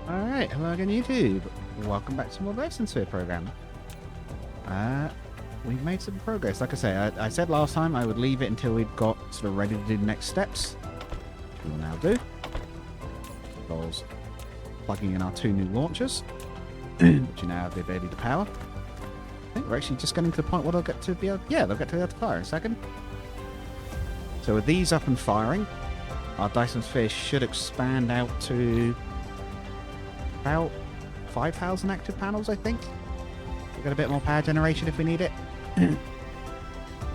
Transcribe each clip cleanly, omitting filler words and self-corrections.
Alright, hello again YouTube. Welcome back to more Dyson Sphere program. We've made some progress. Like I say, I said last time I would leave it until we'd got sort of ready to do the next steps. Which we will now do. Involves plugging in our two new launchers, which you now have the ability to power. I think we're actually just getting to the point where they'll get to be able, yeah, they'll get to be able to fire in a second. So with these up and firing, our Dyson Sphere should expand out to about 5,000 active panels, I think. We've got a bit more power generation if we need it. There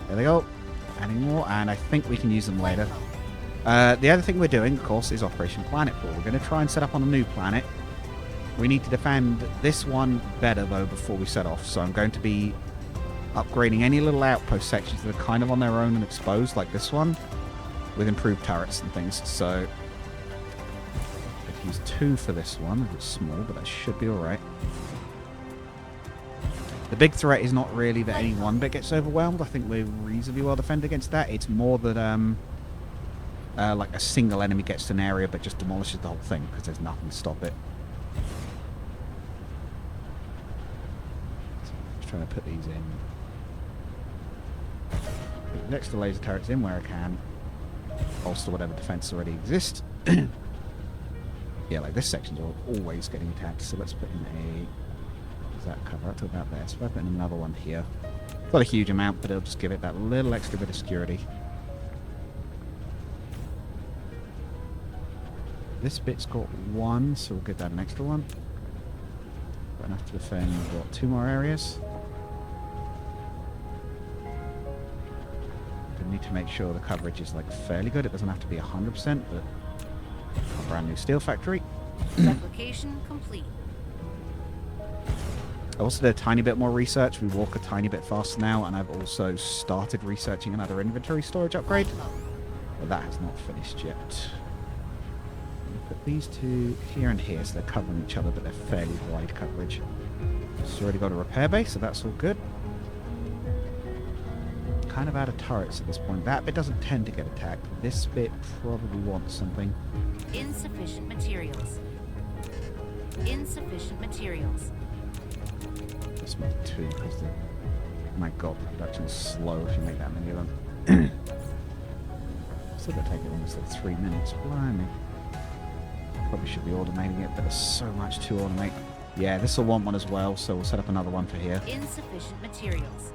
they go. Adding more, and I think we can use them later. The other thing we're doing, of course, is Operation Planetfall. We're going to try and set up on a new planet. We need to defend this one better, though, before we set off. So I'm going to be upgrading any little outpost sections that are kind of on their own and exposed, like this one, with improved turrets and things. So use 2 for this one. It's small, but that should be alright. The big threat is not really that any one bit gets overwhelmed. I think we're reasonably well defended against that. It's more that like a single enemy gets to an area but just demolishes the whole thing because there's nothing to stop it. So I'm just trying to put these in. Put next to laser turrets in where I can. Bolster whatever defense already exists. Yeah, like this section's always getting attacked, so let's put in a... Does that cover up to about there? So if I put in another one here. Not a huge amount, but it'll just give it that little extra bit of security. This bit's got 1, so we'll give that an extra one. Got enough to defend, what, 2 more areas? I need to make sure the coverage is like fairly good. It doesn't have to be 100%, but... A brand new steel factory. Replication complete. I also did a tiny bit more research. We walk a tiny bit faster now, and I've also started researching another inventory storage upgrade. But that has not finished yet. Put these 2 here and here, so they're covering each other, but they're fairly wide coverage. It's already got a repair base, so that's all good. Kind of out of turrets at this point. That bit doesn't tend to get attacked. This bit probably wants something. Insufficient materials. Insufficient materials. This might be 2 because the... My god, the production's slow if you make that many of them. Still gonna take it almost like 3 minutes. Blimey. Probably should be automating it, but there's so much to automate. Yeah, this will want one as well, so we'll set up another one for here. Insufficient materials.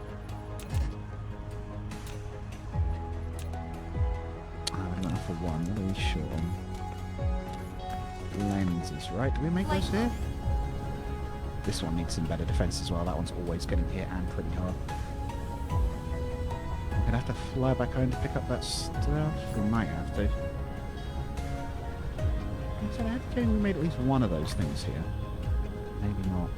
For 1, what are we short on? Lenses, right? Do we make those here? This one needs some better defense as well. That one's always getting hit and pretty hard. I'm gonna have to fly back home to pick up that stuff. We might have to. I said I had a feeling we made at least one of those things here. Maybe not.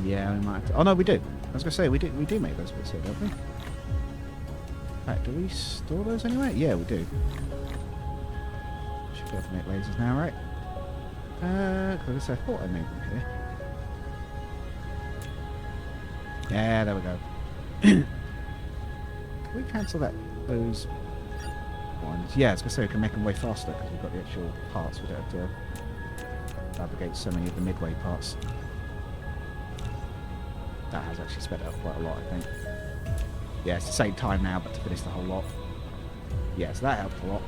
Yeah, we might have to... Oh, no, we do. I was going to say, we do make those bits here, don't we? In fact, do we store those anyway? Yeah, we do. Should be able to make lasers now, right? Because I thought I made them here. Yeah, there we go. Can we cancel those ones? Yeah, I was going to say we can make them way faster because we've got the actual parts. We don't have to fabricate so many of the midway parts. That has actually sped it up quite a lot, I think. Yeah, it's the same time now, but to finish the whole lot. Yeah, so that helped a lot.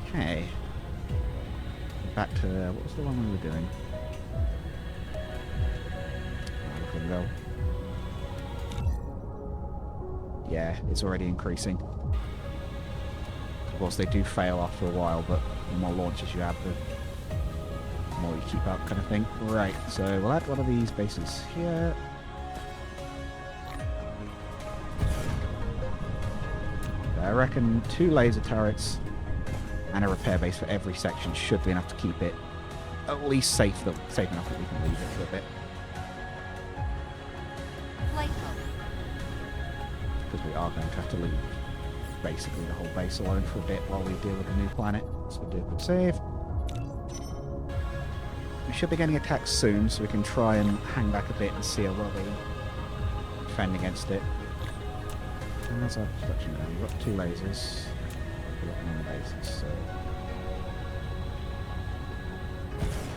Okay. Back to... what was the one we were doing? Look at them go. Yeah, it's already increasing. Of course, they do fail after a while, but the more launches you have, the more you keep up, kind of thing. Right, so we'll add one of these bases here. I reckon 2 laser turrets and a repair base for every section should be enough to keep it at least safe enough that we can leave it for a bit. Flight mode. Because we are going to have to leave basically the whole base alone for a bit while we deal with the new planet. So we'll do a quick save. We should be getting attacked soon, so we can try and hang back a bit and see how well they defend against it. And that's our construction now. We've got 2 lasers. We've got 1 lasers, so...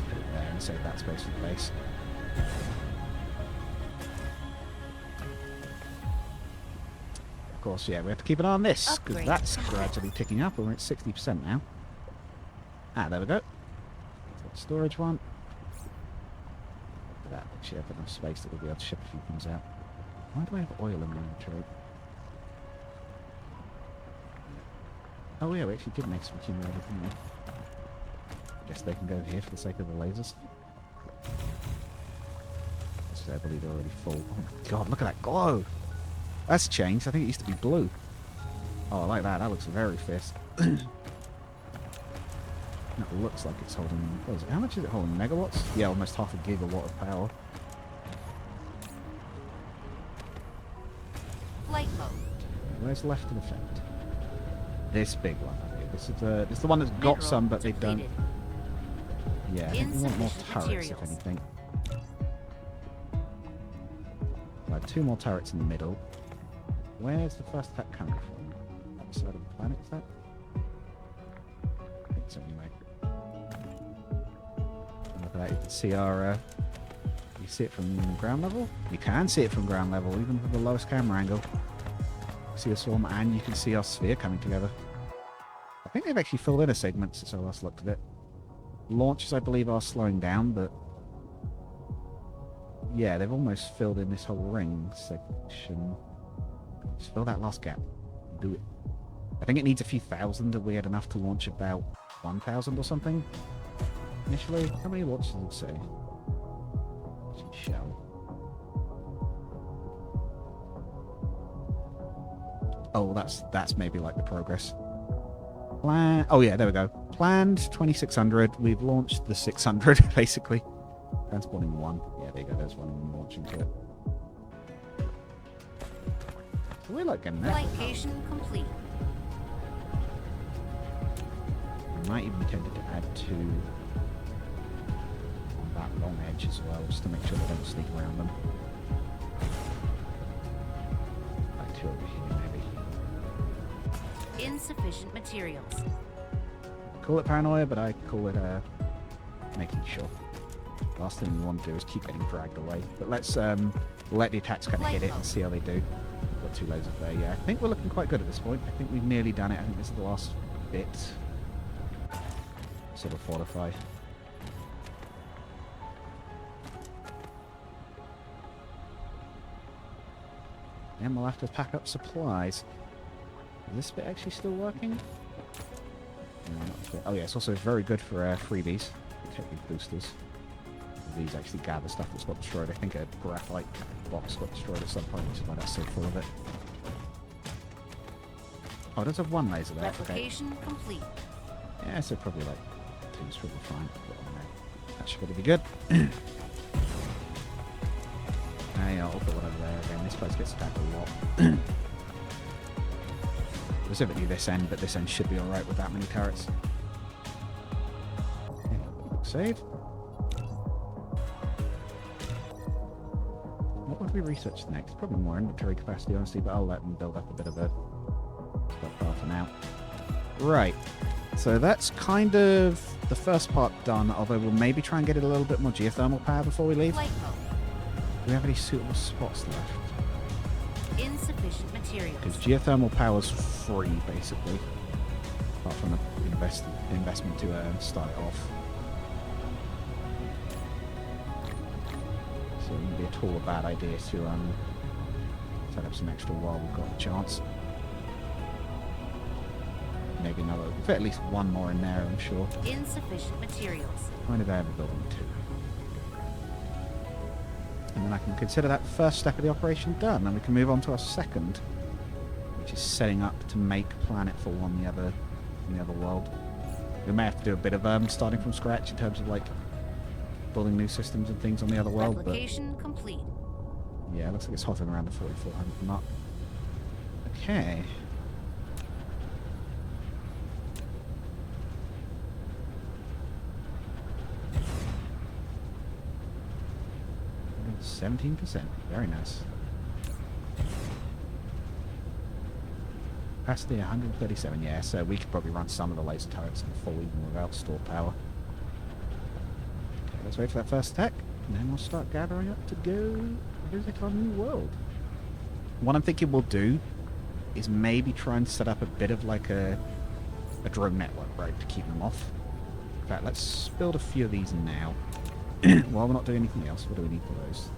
Put it there and save that space for the base. Of course, yeah, we have to keep an eye on this, because Upgrade. that's gradually ticking up, and we're at 60% now. Ah, there we go. Storage one. That actually have enough space that we'll be able to ship a few things out. Why do I have oil in my inventory? Oh yeah, we actually did make some accumulated, didn't we? Guess they can go here for the sake of the lasers. I believe they're already full. Oh my god, look at that glow! That's changed. I think it used to be blue. Oh, I like that. That looks very fierce. That looks like it's holding... What is it? How much is it holding? Megawatts? Yeah, almost half a gigawatt of power. Flight mode. Where's left of effect? This big one. Okay, this is the one that's got Mineral some, but they don't... depleted. Yeah, I think we want more Insufficient turrets, materials. if anything. Right, 2 more turrets in the middle. Where's the first attack coming from? That side of the planet, is that? I think so, anyway. Look at that, you can see our... you see it from ground level? You can see it from ground level, even from the lowest camera angle. You see a swarm, and you can see our sphere coming together. I think they've actually filled in a segment since I last looked at it. Launches, I believe, are slowing down, but... yeah, they've almost filled in this whole ring section. Just fill that last gap. Do it. I think it needs a few thousand, and we had enough to launch about 1,000 or something. Initially, how many launches did it say? Shell. Oh, that's maybe like the progress. Plan. Oh yeah, there we go. Planned 2,600. We've launched the 600 basically. Transporting 1. Yeah, there you go. There's 1 launching to it. So we're like getting there. Flightcation complete. I might even be tempted to add 2 on that long edge as well, just to make sure they don't sneak around them. Like 2 over here, maybe. Insufficient materials. Call it paranoia, but I call it making sure. Last thing we want to do is keep getting dragged away. But let's let the attacks kind of hit it and see how they do. We've got 2 lasers there. Yeah, I think we're looking quite good at this point. I think we've nearly done it. I think this is the last bit. Sort of fortify. And we'll have to pack up supplies. Is this bit actually still working? No, not this bit. Oh yeah, it's also very good for freebies. Technique boosters. These actually gather stuff that's got destroyed. I think a graphite box got destroyed at some point, which is why that's so full of it. Oh, it does have 1 laser there. Okay. Replication complete. Yeah, so probably like 2's probably fine. That should probably be good. Yeah, I'll put one over there again. This place gets attacked a lot. Specifically this end, but this end should be alright with that many turrets. Yeah, save. What would we research next? Probably more inventory capacity, honestly, but I'll let them build up a bit of a stockpile for now. Right. So that's kind of the first part done, although we'll maybe try and get it a little bit more geothermal power before we leave. Flight mode. Do we have any suitable spots left? Insufficient materials. Because geothermal power's free, basically. Apart from the investment to start it off. So it wouldn't be at all a bad idea to set up some extra while we've got the chance. Maybe another, we'll fit at least 1 more in there, I'm sure. Insufficient materials. When did I ever build them 2? And then I can consider that first step of the operation done, and we can move on to our second, which is setting up to make planetfall on the other world. We may have to do a bit of starting from scratch in terms of like building new systems and things on the other world. Replication complete. Yeah, it looks like it's hovering around the 4,400 mark. Okay. 17%. Very nice. Capacity 137, yeah, so we could probably run some of the laser turrets in full even without stored power. Okay, let's wait for that first attack, and then we'll start gathering up to go visit our new world. What I'm thinking we'll do is maybe try and set up a bit of like a drone network, right, to keep them off. In fact, let's build a few of these now. While we're not doing anything else, what do we need for those?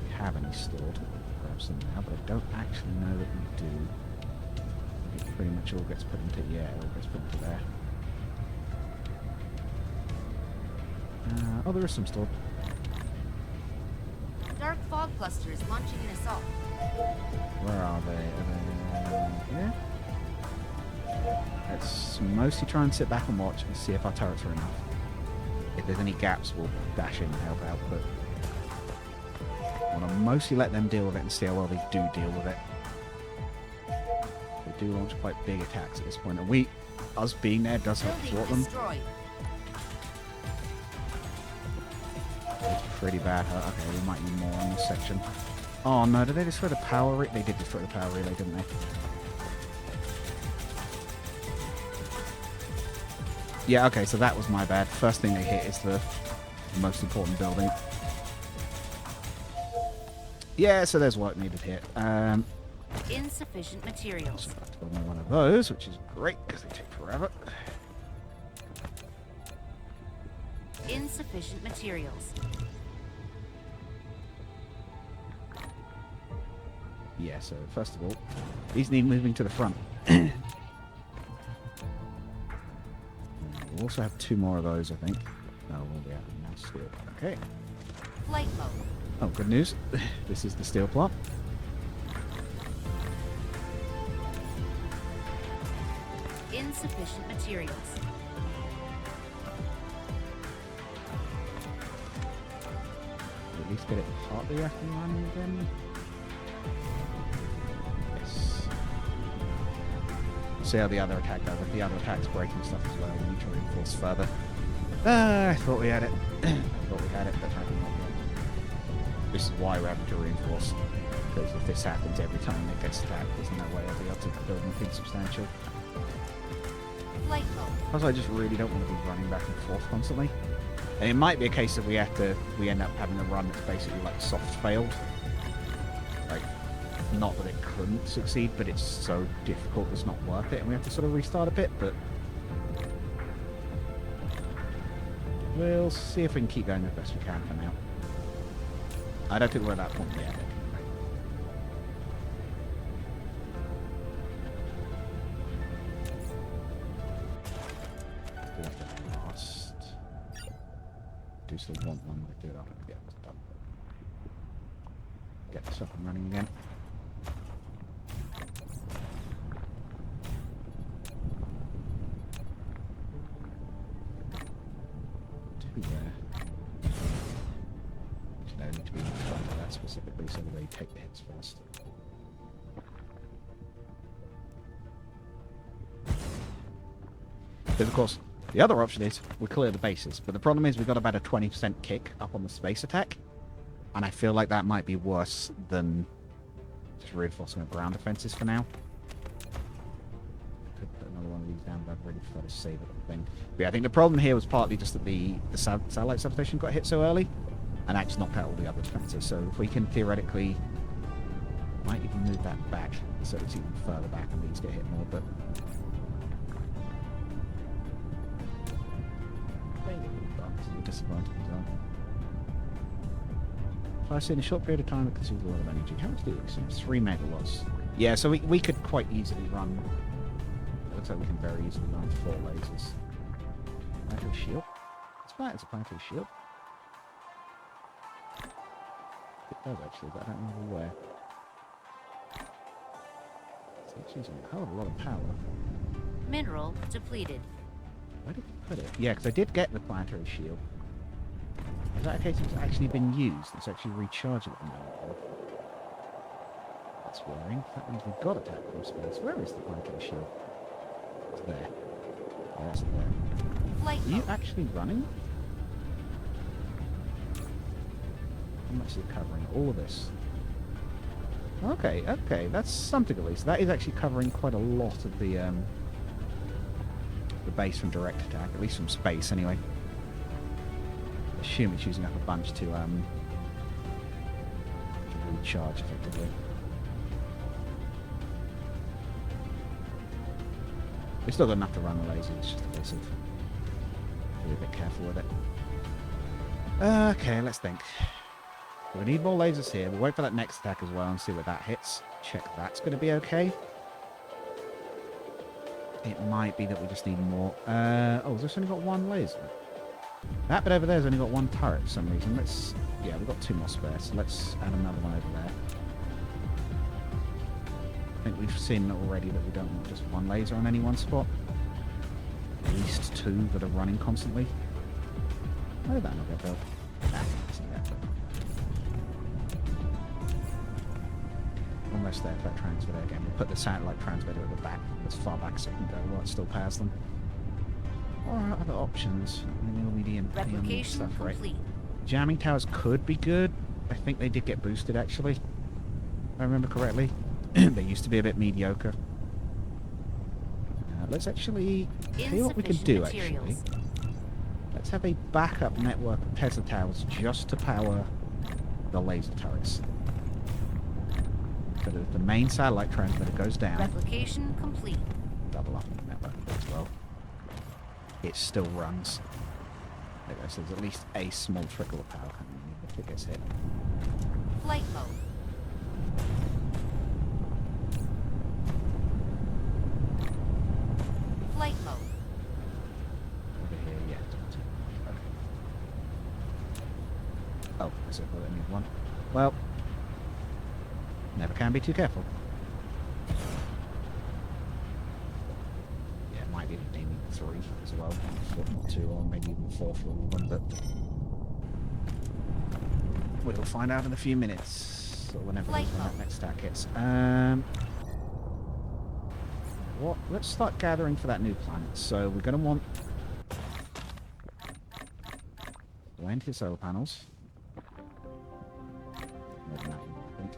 We have any stored. Grab some now, but I don't actually know that we do. It pretty much all gets put into, yeah, it all gets put into there. Oh, there is some stored. Dark fog clusters launching an assault. Where are they? Are they here? Let's mostly try and sit back and watch and see if our turrets are enough. If there's any gaps, we'll dash in and help out, but I want to mostly let them deal with it and see how well they do deal with it. They do launch quite big attacks at this point, and us being there does help thwart them. Destroyed. It's pretty bad. Okay, we might need more on this section. Oh no, did they destroy the power relay? They did destroy the power relay, didn't they? Yeah, okay, so that was my bad. First thing they hit is the most important building. Yeah, so there's work needed here. Insufficient materials. So I have to build me one of those, which is great because they take forever. Insufficient materials. Yeah, so first of all, these need moving to the front. We'll also have 2 more of those, I think. Oh, we'll be out of now steel. Okay. Flight mode. Oh, good news. This is the steel plant. Insufficient materials. At least get it partly up and running again. Yes. See how the other attack does. If the other attack's breaking stuff as well, we need to reinforce further. I thought we had it. I thought we had it, but I did not yet. This is why we're having to reinforce. Because if this happens every time it gets attacked, there's no way I'll be able to build anything substantial. Flight mode. Plus, I just really don't want to be running back and forth constantly. And it might be a case that we end up having a run that's basically like soft failed. Like, not that it couldn't succeed, but it's so difficult it's not worth it, and we have to sort of restart a bit, but we'll see if we can keep going as best we can for now. I don't think we're at that point yet. Do still want one to do it after we get this done. Get this up and running again. Two there. Actually, I need to be in front of that specifically so that they take the hits first. Because of course, the other option is we clear the bases, but the problem is we've got about a 20% kick up on the space attack, and I feel like that might be worse than just reinforcing our ground defenses for now. Could put another one of these down, but I'd really prefer to save it. But yeah, I think the problem here was partly just that the satellite substation got hit so early, and that just knocked out all the other defenses. So if we can theoretically, might even move that back so it's even further back and these get hit more, but. Disadvantage as well. So I see in a short period of time it consumes a lot of energy. How much do it consume? 3 megawatts. Yeah, so we could quite easily run. It looks like we can very easily run 4 lasers. Planetary shield? It's fine, it's a planetary shield. It does actually, but I don't remember where. It's actually using a hell of a lot of power. Mineral depleted. Where did we put it? Yeah, because I did get the planetary shield. Is that a case it's actually been used? It's actually rechargeable now. That's worrying. That means we've got attack from space. Where is the planetary shield? It's there. Yeah, that's there. Flight Are you mode. actually running? How much is it covering? All of this. Okay, okay, that's something at least. That is actually covering quite a lot of the base from direct attack, at least from space anyway. Assume it's using up a bunch to recharge effectively. We've still got enough to run the lasers, it's just a case of being a bit careful with it. Okay, let's think. We need more lasers here. We'll wait for that next attack as well and see what that hits. Check that's going to be okay. It might be that we just need more. Oh, has this only got one laser? That bit over there has only got one turret for some reason. Let's... Yeah, we've got 2 more spares, so let's add another one over there. I think we've seen already that we don't want just one laser on any one spot. At least 2 that are running constantly. Why did that not get built? Almost there for that transmitter again. We'll put the satellite transmitter at the back, as far back so we can go while it still past them. Or other options. Medium Replication stuff, right? complete. Jamming towers could be good. I think they did get boosted actually. If I remember correctly. They used to be a bit mediocre. Let's actually tell you what we can do actually. Let's have a backup network of Tesla towers just to power the laser turrets. So that the main satellite transmitter goes down. Replication complete. Double up the network as well. It still runs. There goes. There's at least a small trickle of power coming in if it gets hit. Flight mode. Flight mode. Over here, yeah. Okay. Oh, I said I need one. Well, never can be too careful. Yeah, it might be maybe 3 as well. 2 or maybe even 4 for all of them, but we'll find out in a few minutes. Or whenever when that next stack hits. What? Let's start gathering for that new planet. So we're going to want 20 solar panels. More than that, I think.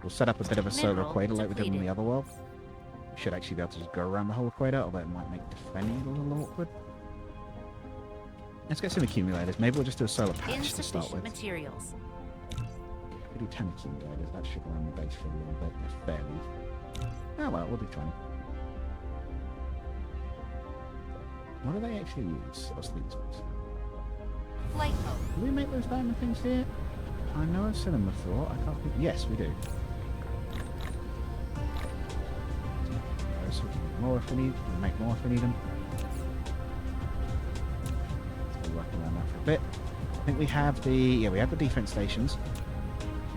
We'll set up a bit of a solar equator like we did in the other world. We should actually be able to just go around the whole equator, although it might make defending a little awkward. Let's get some accumulators. Maybe we'll just do a solar patch to start with. Materials. We'll do 10 accumulators. That should run the base for a little bit, fairly. Oh well, we'll do 20. What do they actually use? What's these ones? Flight mode. Do we make those diamond things here? I know I've seen them before. I can't think. Yes, we do. So we can make more if we need. We'll make more if we need them. So we're working on that for a bit. I think we have the we have the defense stations.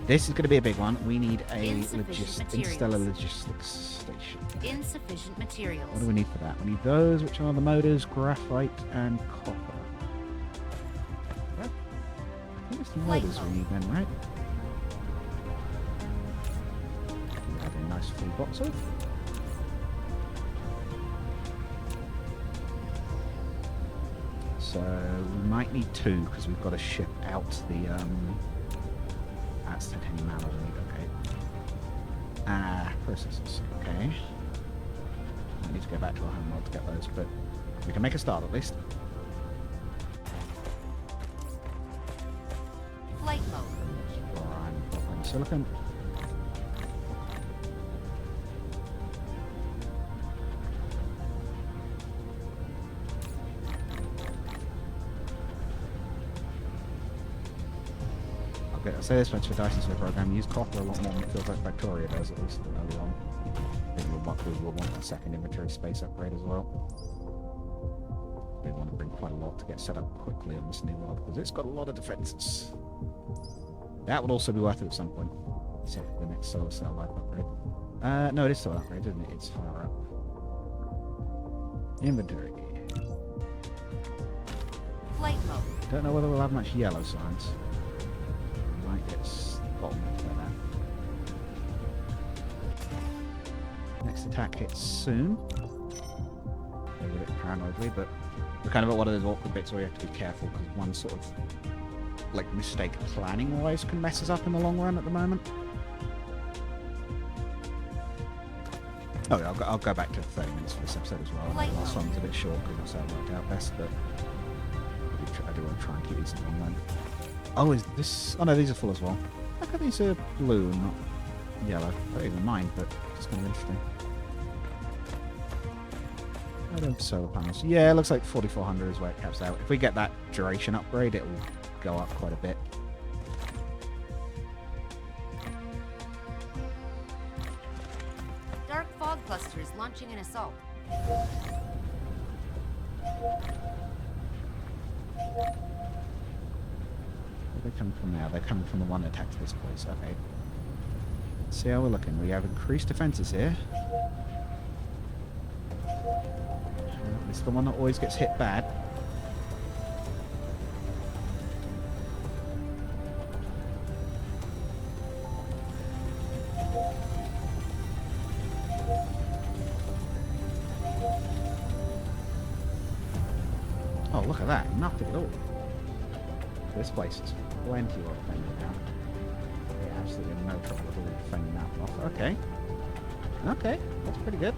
This is going to be a big one. We need a interstellar logistics station. Insufficient materials. What do we need for that? We need those, which are the motors, graphite, and copper. Yep. I think it's the motors we need then, right? We have a nice full box of. So we might need 2 because we've got to ship out the that's titanium alloy, okay. Processors, okay. I need to go back to our homeworld to get those, but we can make a start at least. Flight mode. Prime silicon. Okay, I'll say this much for Dyson's program. Use copper a lot more than it feels like Victoria does, at least early on. I think we'll want a second inventory space upgrade as well. We want to bring quite a lot to get set up quickly on this new world, because it's got a lot of defenses. That would also be worth it at some point. So for the next solar cell life upgrade. No, it is still an upgrade, isn't it? It's higher up. Inventory. Flight mode. Don't know whether we'll have much yellow signs. Might get spotted like that. Next attack hits soon. A little bit paranoidly, but we're kind of at one of those awkward bits where you have to be careful because one sort of like mistake planning wise can mess us up in the long run at the moment. Oh, yeah, I'll go back to 30 minutes for this episode as well. Light The last mode. one was a bit short because that's how it worked out best, but I do want to try and keep these in one then. Oh, is this... Oh, no, these are full as well. How come these are blue and not yellow? I don't even mind, but it's kind of interesting. I don't solar panels. Yeah, it looks like 4400 is where it caps out. If we get that duration upgrade, it will go up quite a bit. Dark fog clusters launching an assault. Where are they coming from now? They're coming from the one that attacked this place. Okay. Let's see how we're looking. We have increased defenses here. It's the one that always gets hit bad. Oh, look at that. Nothing at all. This place is plenty of fending out. Yeah, absolutely no trouble at all fending that off. Okay. Okay, that's pretty good.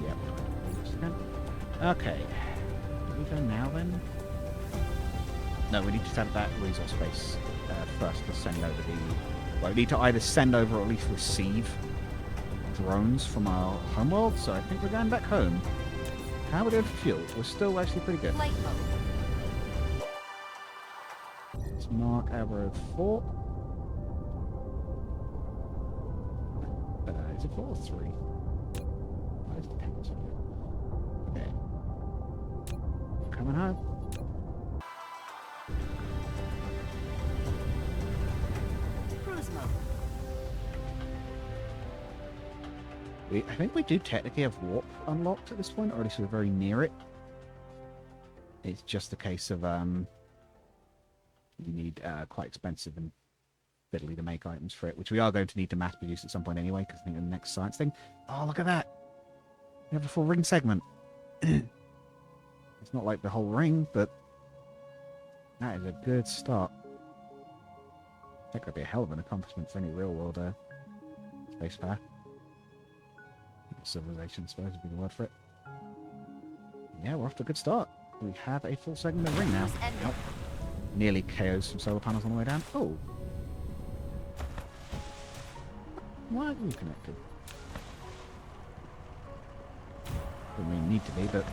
Yep. Okay. Can we go now then? No, we need to have that resource space first to send over the... Well, we need to either send over or at least receive drones from our homeworld, so I think we're going back home. How are we doing for fuel? We're still actually pretty good. Flight mode. Let's mark Alberio 4. Is it 4 or 3? Why is it 10 or something? Okay. Coming home. Cruise mode. I think we do technically have warp unlocked at this point, or at least we're very near it. It's just a case of you need quite expensive and fiddly to make items for it, which we are going to need to mass produce at some point anyway, because I think the next science thing... Oh, look at that! We have a full ring segment. It's not like the whole ring, but that is a good start. That could be a hell of an accomplishment for any real-world space power. Civilization, I suppose, would be the word for it. Yeah, we're off to a good start. We have a full segment of ring now. Nope. Nearly KOs some solar panels on the way down. Oh! Why aren't you connected? Don't really need to be, but...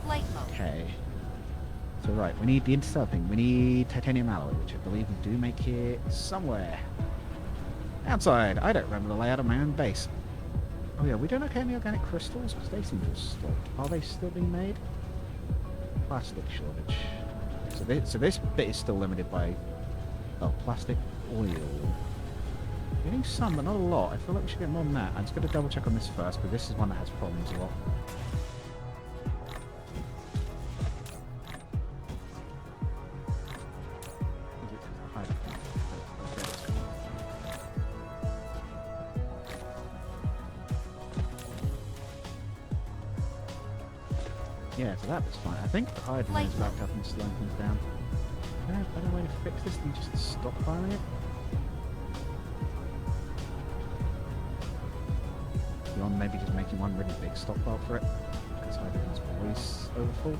Flight mode. Okay. So right, we need the interstellar thing. We need titanium alloy, which I believe we do make here somewhere. Outside! I don't remember the layout of my own base. Oh yeah, we don't have any organic crystals, because they seem to have stopped. Are they still being made? Plastic shortage. So this bit is still limited by... Oh, plastic oil. Getting some, but not a lot. I feel like we should get more than that. I'm just going to double check on this first, because this is one that has problems a lot. Yeah, so that was fine. I think the hydrogen is backed up and slowing things down. Is there a better way to fix this than just stockpiling it? Beyond maybe just making one really big stockpile for it, because hydrogen's always overfull.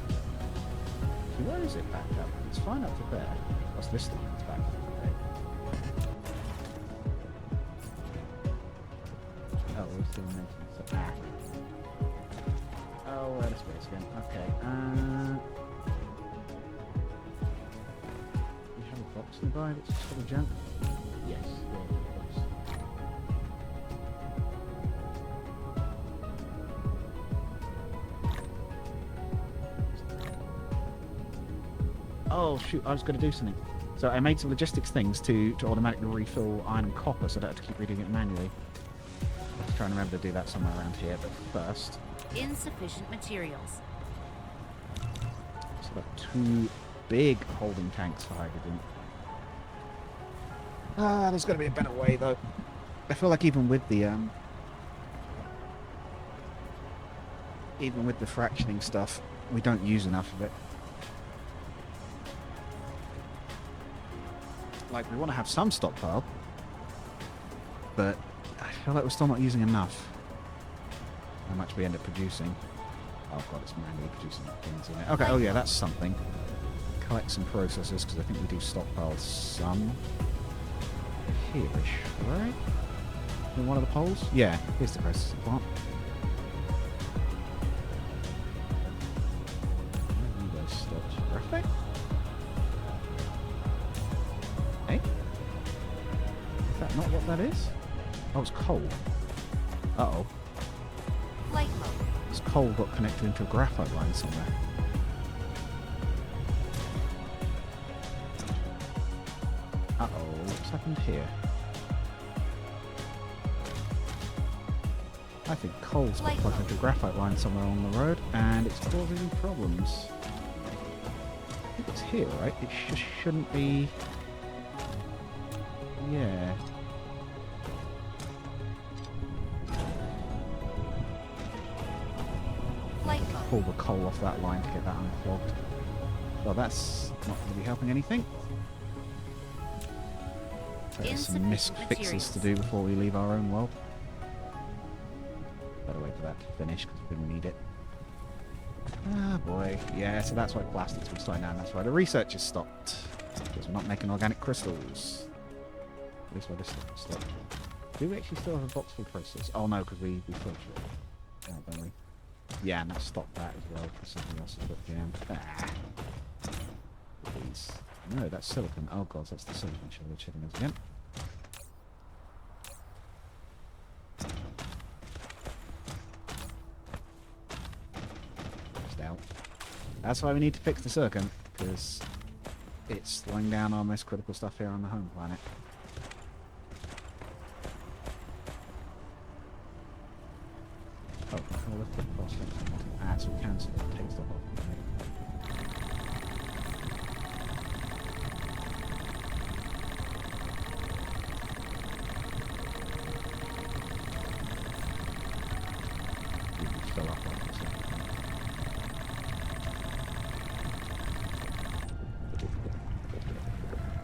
So where is it backed up? It's fine up to there. What's this thing that's backed up? Okay. Oh, we're still making it. So, oh, we're out of space again. Okay. We have a box nearby that's full of junk. Yes. Yeah, of course. Oh shoot! I was going to do something. So I made some logistics things to automatically refill iron and copper, so I don't have to keep reading it manually. Let's try and remember to do that somewhere around here. But first. Insufficient materials. So got 2 big holding tanks for hydrogen. There's got to be a better way though. I feel like even with the fractioning stuff, we don't use enough of it. Like we want to have some stockpile, but I feel like we're still not using enough. How much we end up producing. Oh god, it's manually producing things in it. Okay, oh yeah, that's something. Collect some processors, because I think we do stockpile some here-ish, right? In one of the poles? Yeah, here's the processing plant. Where have you guys stopped? Perfect. Hey? Is that not what that is? Oh, it's coal. Uh-oh. Flight mode. This coal got connected into a graphite line somewhere. Uh-oh, what's happened here? I think coal's got plugged into a graphite line somewhere along the road, and it's causing problems. I think it's here, right? It just shouldn't be... Yeah. Pull the coal off that line to get that unclogged. Well, that's not going to be helping anything. There's some fixes to do before we leave our own world. Better wait for that to finish because we're going to need it. Ah, boy. Yeah, so that's why plastics were slowing down. That's why the research has stopped. Because we're not making organic crystals. At least why this stuff stopped. Do we actually still have a box full process? Oh, no, because we filtered it. Oh, don't we? Yeah, and that stopped that as well because something else has got jammed. Ah. Please. No, that's silicon. Oh god, that's the silicon shell we're checking us again. Just out. That's why we need to fix the silicon, because it's slowing down our most critical stuff here on the home planet. Oh, I'll lift the prospect. Ah, so we can sort of take stuff off. Fill up like this.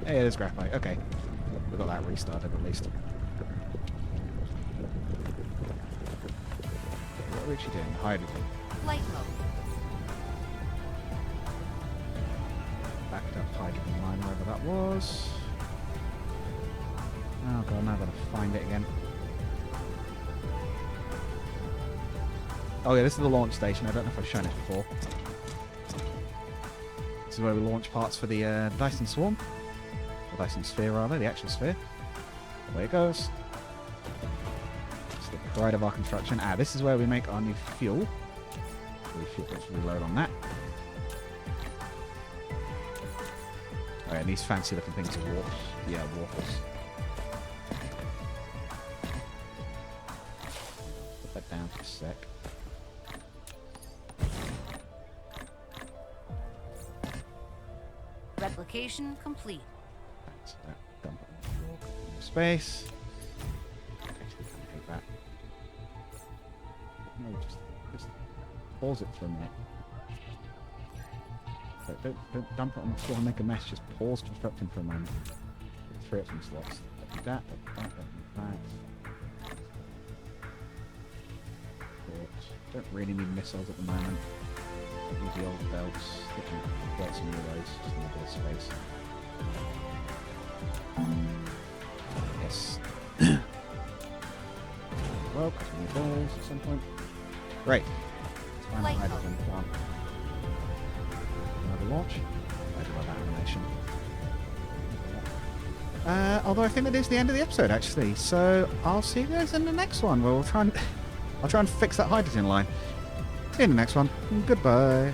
Hey, there's graphite. Okay. We got that restarted at least. What are we actually doing? Hydrogen. Flight mode. Backed up hydrogen line wherever that was. Oh god, now I've got to find it again. Oh yeah, this is the launch station. I don't know if I've shown it before. This is where we launch parts for the Dyson Swarm. Or Dyson Sphere rather, the actual sphere. Away it goes. It's the pride of our construction. Ah, this is where we make our new fuel. Let's reload on that. Oh yeah, and these fancy looking things are warps. Yeah, waffles. Put that down for a sec. Replication complete. That's that. Dump it on the floor. Space. Actually, take that. No, just pause it for a minute. Don't dump it on the floor and make a mess. Just pause constructing for a moment. Free up some slots. Don't do that. Don't do that. Don't really need missiles at the moment. Don't need the old belts. Get some of those. Just need a bit of space. Yes. Well, because we need balls at some point. Great. Let's find the hydrogen plant. Another launch. I do love that animation. Although I think that is the end of the episode, actually. So I'll see you guys in the next one. Where I'll try and fix that hydrogen line. See you in the next one. Goodbye.